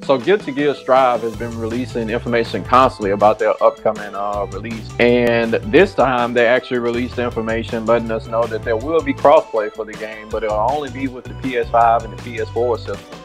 So Guilty Gear Strive has been releasing information constantly about their upcoming release, and this time they actually released information letting us know that there will be crossplay for the game, but it'll only be with the PS5 and the PS4 systems.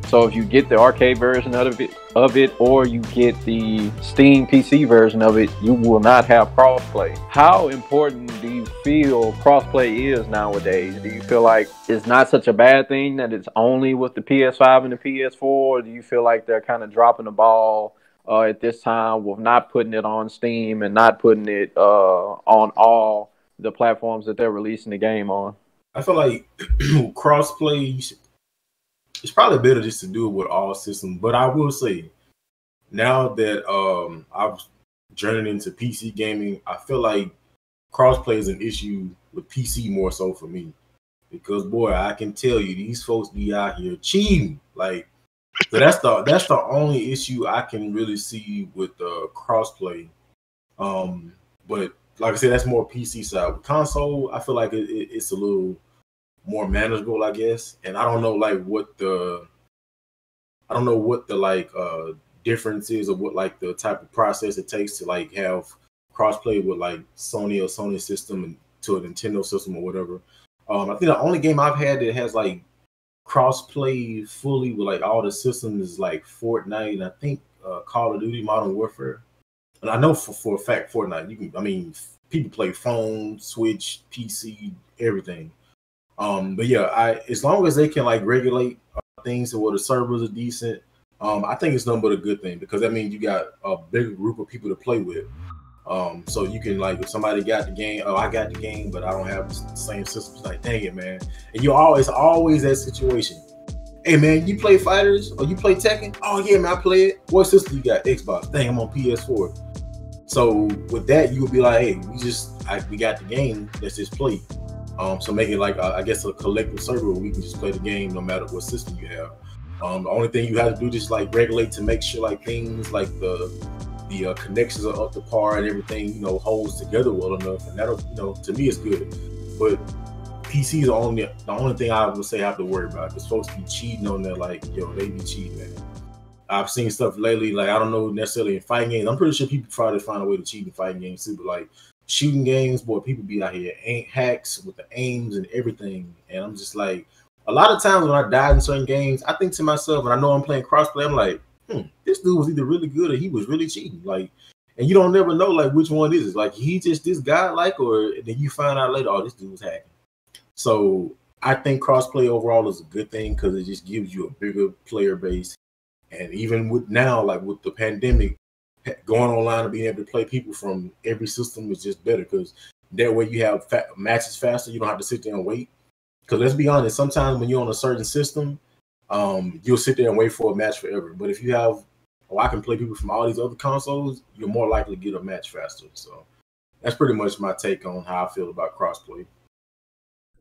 So if you get the arcade version of it, or you get the Steam PC version of it, you will not have crossplay. How important do you feel crossplay is nowadays? Do you feel like it's not such a bad thing that it's only with the PS5 and the PS4? Or do you feel like they're kind of dropping the ball at this time with not putting it on Steam and not putting it on all the platforms that they're releasing the game on? I feel like crossplay, it's probably better just to do it with all systems. But I will say, now that I've journeyed into PC gaming, I feel like crossplay is an issue with PC more so for me. Because boy, I can tell you these folks be out here cheating. Like, so that's the only issue I can really see with crossplay. But like I said, that's more PC side. With console, I feel like it's a little more manageable, I guess. And I don't know what the difference is, or what like the type of process it takes to like have crossplay with like Sony system and to a Nintendo system or whatever. I think the only game I've had that has like crossplay fully with like all the systems is like Fortnite, and I think Call of Duty Modern Warfare. And I know for a fact Fortnite, people play phone, Switch, PC, everything. But yeah, as long as they can like regulate things so where the servers are decent, I think it's nothing but a good thing, because that means you got a bigger group of people to play with. So you can, like, if somebody got the game, oh, I got the game, but I don't have the same systems. Like, dang it, man! And you always that situation. Hey man, you play fighters or you play Tekken? Oh yeah, man, I play it. What system you got? Xbox. Dang, I'm on PS4. So with that, you would be like, hey, we got the game. Let's just play. So make it like I guess a collective server where we can just play the game no matter what system you have. The only thing you have to do is like regulate to make sure like things like the connections are up to par and everything holds together well enough, and that'll to me it's good. But PC is the only thing I would say I have to worry about, because folks be cheating on there. Like, they be cheating, man. I've seen stuff lately, like I don't know necessarily in fighting games. I'm pretty sure people try to find a way to cheat in fighting games too, but like shooting games, boy, people be out here hacks with the aims and everything. And I'm just like, a lot of times when I died in certain games, I think to myself, and I know I'm playing crossplay, I'm like, this dude was either really good or he was really cheating. Like, and you don't never know like which one is it. Like, he just this guy, like, or then you find out later, oh, this dude was hacking. So I think crossplay overall is a good thing, because it just gives you a bigger player base. And even with now, like with the pandemic, going online and being able to play people from every system is just better, because that way you have matches faster. You don't have to sit there and wait. Because let's be honest, sometimes when you're on a certain system, you'll sit there and wait for a match forever. But if you have, I can play people from all these other consoles, you're more likely to get a match faster. So that's pretty much my take on how I feel about crossplay.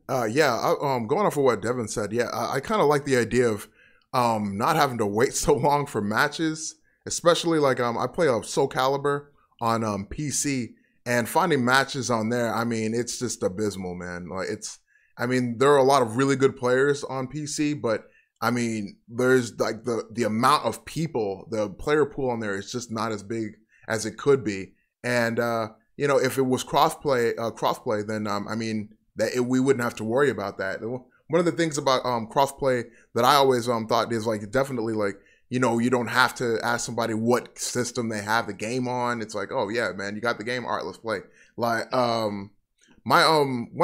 Going off of what Devin said, I kind of like the idea of not having to wait so long for matches, especially like I play Soul Calibur on PC, and finding matches on there, I mean, it's just abysmal, man. Like, there are a lot of really good players on PC, but I mean, there's like the amount of people, the player pool on there is just not as big as it could be. And if it was crossplay, then we wouldn't have to worry about that. One of the things about crossplay that I always thought is like, definitely like, you don't have to ask somebody what system they have the game on. It's like, oh yeah, man, you got the game. All right, let's play. Like, one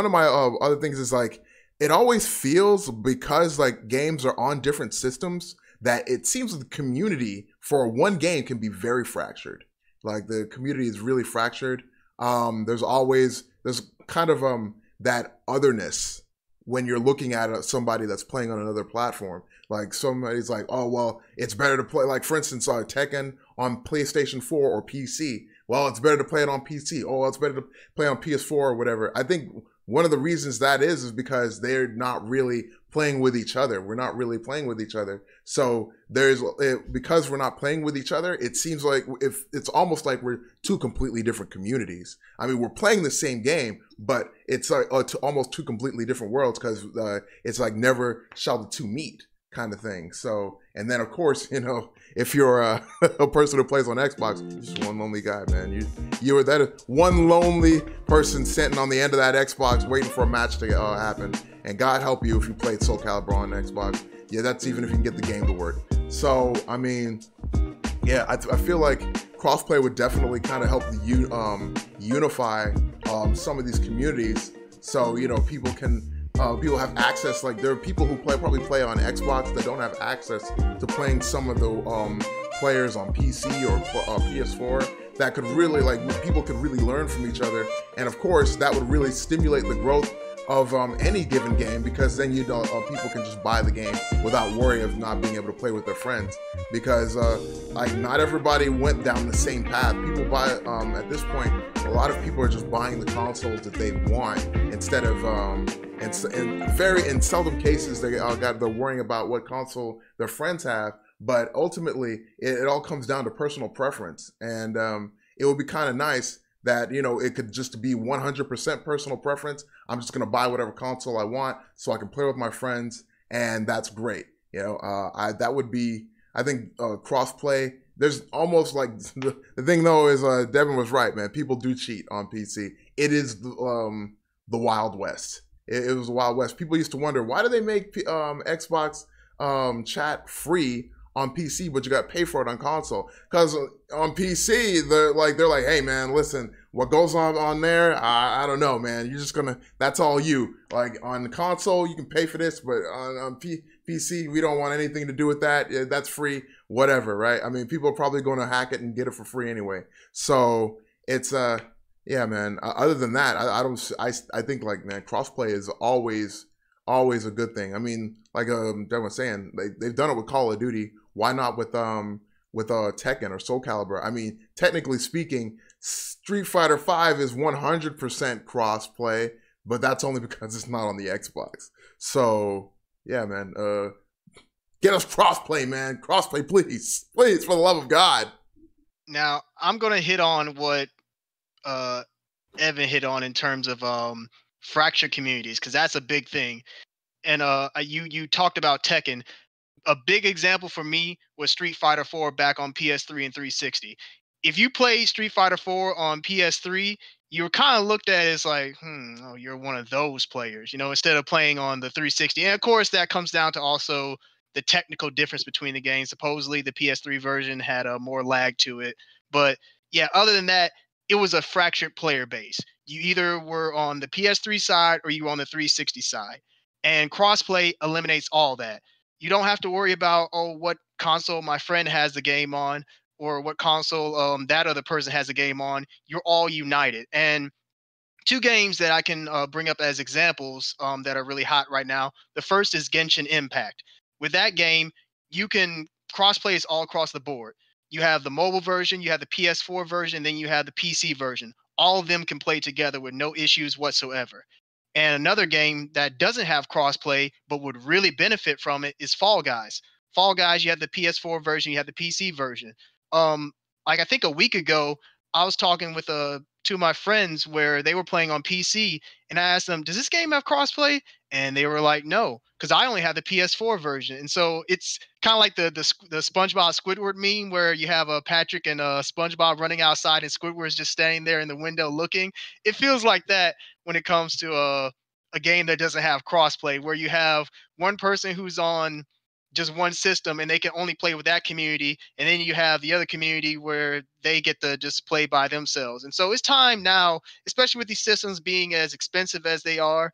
of my other things is like, it always feels, because like games are on different systems, that it seems the community for one game can be very fractured. Like, the community is really fractured. There's kind of that otherness when you're looking at somebody that's playing on another platform. Like, somebody's like, oh, well, it's better to play, like, for instance, Tekken on PlayStation 4 or PC. Well, it's better to play it on PC. Oh, well, it's better to play on PS4 or whatever. I think one of the reasons that is because they're not really playing with each other. We're not really playing with each other. So because we're not playing with each other, it seems like it's almost like we're two completely different communities. I mean, we're playing the same game, but it's like almost two completely different worlds, because it's like never shall the two meet. kind of thing. So, and then of course, you know, if you're a person who plays on Xbox, you're just one lonely guy, man. You're that one lonely person sitting on the end of that Xbox waiting for a match to happen. And God help you if you played Soul Calibur on Xbox. Yeah, that's even if you can get the game to work. So, I mean, yeah, I feel like crossplay would definitely kind of help unify some of these communities. So, you know, people have access. Like, there are people who probably play on Xbox that don't have access to playing some of the players on PC or PS4 that could really, like, people could really learn from each other. And of course, that would really stimulate the growth of any given game, because then people can just buy the game without worry of not being able to play with their friends, because like, not everybody went down the same path. People buy at this point, a lot of people are just buying the consoles that they want instead of in seldom cases they're worrying about what console their friends have. But ultimately it all comes down to personal preference, and it would be kind of nice that, you know, it could just be 100% personal preference. I'm just going to buy whatever console I want so I can play with my friends, and that's great. You know, that would be, I think, crossplay. There's almost like, the thing though is Devin was right, man. People do cheat on PC. It is the Wild West. It was the Wild West. People used to wonder, why do they make Xbox chat free on PC, but you got to pay for it on console? Because on PC, they're like, hey man, listen, what goes on there, I don't know, man. You're just gonna, that's all you. Like, on console, you can pay for this, but on PC, we don't want anything to do with that. Yeah, that's free, whatever, right? I mean, people are probably going to hack it and get it for free anyway. So it's yeah, man. Other than that, I think, like, man, crossplay is always a good thing. I mean, like Devin was saying, they've done it with Call of Duty. Why not with Tekken or Soul Calibur? I mean, technically speaking, Street Fighter V is 100% crossplay, but that's only because it's not on the Xbox. So yeah, man, get us crossplay, man. Crossplay, please, for the love of God. Now I'm gonna hit on what Evan hit on in terms of fractured communities, because that's a big thing. And you talked about Tekken. A big example for me was Street Fighter 4 back on PS3 and 360. If you played Street Fighter 4 on PS3, you were kind of looked at as like, oh, you're one of those players, you know, instead of playing on the 360. And of course, that comes down to also the technical difference between the games. Supposedly, the PS3 version had more lag to it. But yeah, other than that, it was a fractured player base. You either were on the PS3 side or you were on the 360 side. And crossplay eliminates all that. You don't have to worry about, oh, what console my friend has the game on, or what console that other person has the game on. You're all united. And two games that I can bring up as examples that are really hot right now. The first is Genshin Impact. With that game, you can crossplay is all across the board. You have the mobile version, you have the PS4 version, then you have the PC version. All of them can play together with no issues whatsoever. And another game that doesn't have crossplay but would really benefit from it is Fall Guys. Fall Guys, you have the PS4 version, you have the PC version. Like, I think a week ago, I was talking with two of my friends where they were playing on PC, and I asked them, does this game have crossplay? And they were like, no, because I only have the PS4 version. And so it's kind of like the SpongeBob Squidward meme where you have Patrick and SpongeBob running outside and Squidward is just standing there in the window looking. It feels like that when it comes to a game that doesn't have crossplay, where you have one person who's on just one system and they can only play with that community, and then you have the other community where they get to just play by themselves. And so it's time now, especially with these systems being as expensive as they are,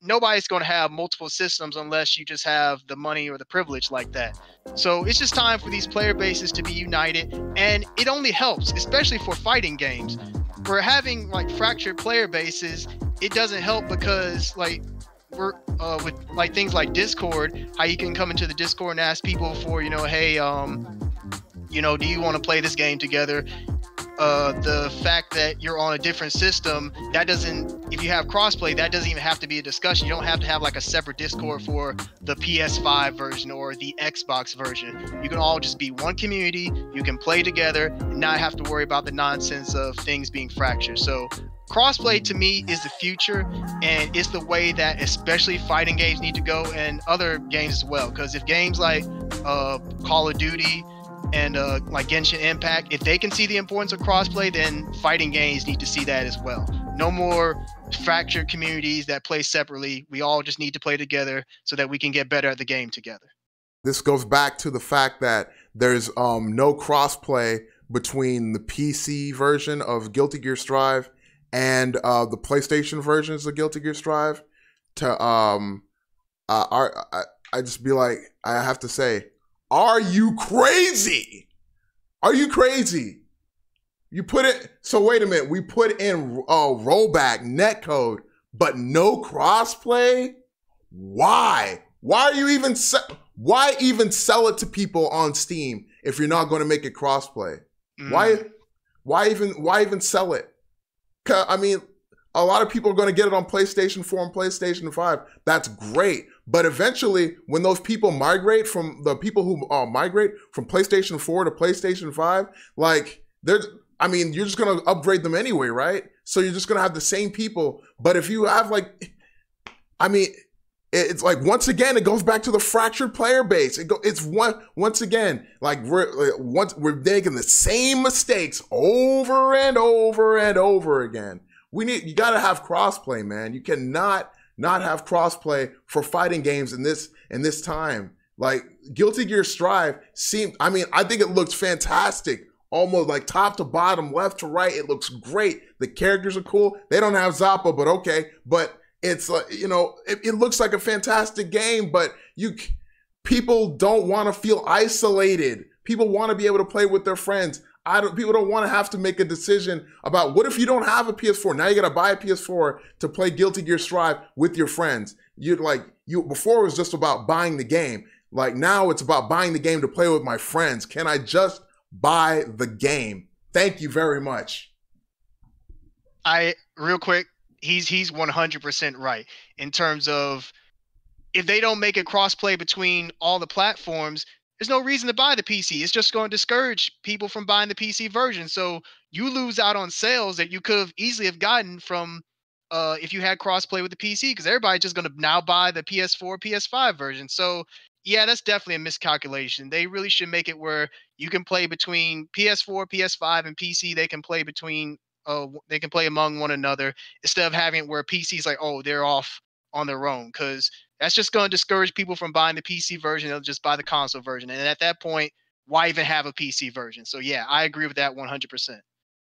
nobody's going to have multiple systems unless you just have the money or the privilege like that. So it's just time for these player bases to be united, and it only helps, especially for fighting games. For having like fractured player bases, it doesn't help because like we're with like things like Discord, how you can come into the Discord and ask people for, hey, do you want to play this game together? The fact that you're on a different system, that doesn't, if you have crossplay, that doesn't even have to be a discussion. You don't have to have like a separate Discord for the PS5 version or the Xbox version. You can all just be one community. You can play together and not have to worry about the nonsense of things being fractured. So crossplay to me is the future, and it's the way that especially fighting games need to go, and other games as well. Because if games like Call of Duty and like Genshin Impact, if they can see the importance of crossplay, then fighting games need to see that as well. No more fractured communities that play separately. We all just need to play together so that we can get better at the game together. This goes back to the fact that there's no crossplay between the PC version of Guilty Gear Strive and the PlayStation versions of Guilty Gear Strive. I just be like, I have to say, are you crazy? Are you crazy? You put it, so wait a minute, we put in rollback netcode, but no crossplay? Why? Why even sell it to people on Steam if you're not going to make it crossplay? Why even sell it? I mean, a lot of people are going to get it on PlayStation 4 and PlayStation 5. That's great. But eventually, when those people migrate from the people who migrate from PlayStation 4 to PlayStation 5, like you're just going to upgrade them anyway, right? So you're just going to have the same people. But if you have it's like, once again, it goes back to the fractured player base. Once again, like we're making the same mistakes over and over and over again. You got to have crossplay, man. You cannot not have crossplay for fighting games in this time. Like Guilty Gear Strive I think it looks fantastic. Almost like top to bottom, left to right. It looks great. The characters are cool. They don't have Zappa, but okay. But it's like, it looks like a fantastic game, but people don't want to feel isolated. People want to be able to play with their friends. People don't want to have to make a decision about, what if you don't have a PS4? Now you got to buy a PS4 to play Guilty Gear Strive with your friends. Before it was just about buying the game. Like now it's about buying the game to play with my friends. Can I just buy the game? Thank you very much. Real quick, he's 100% right in terms of, if they don't make it crossplay between all the platforms, there's no reason to buy the PC. It's just going to discourage people from buying the PC version. So you lose out on sales that you could have easily have gotten from if you had crossplay with the PC, because everybody's just going to now buy the PS4, PS5 version. So yeah, that's definitely a miscalculation. They really should make it where you can play between PS4, PS5, and PC. They can play they can play among one another, instead of having it where PC's like, oh, they're off on their own, because that's just going to discourage people from buying the PC version. They'll just buy the console version. And at that point, why even have a PC version? So yeah, I agree with that 100%.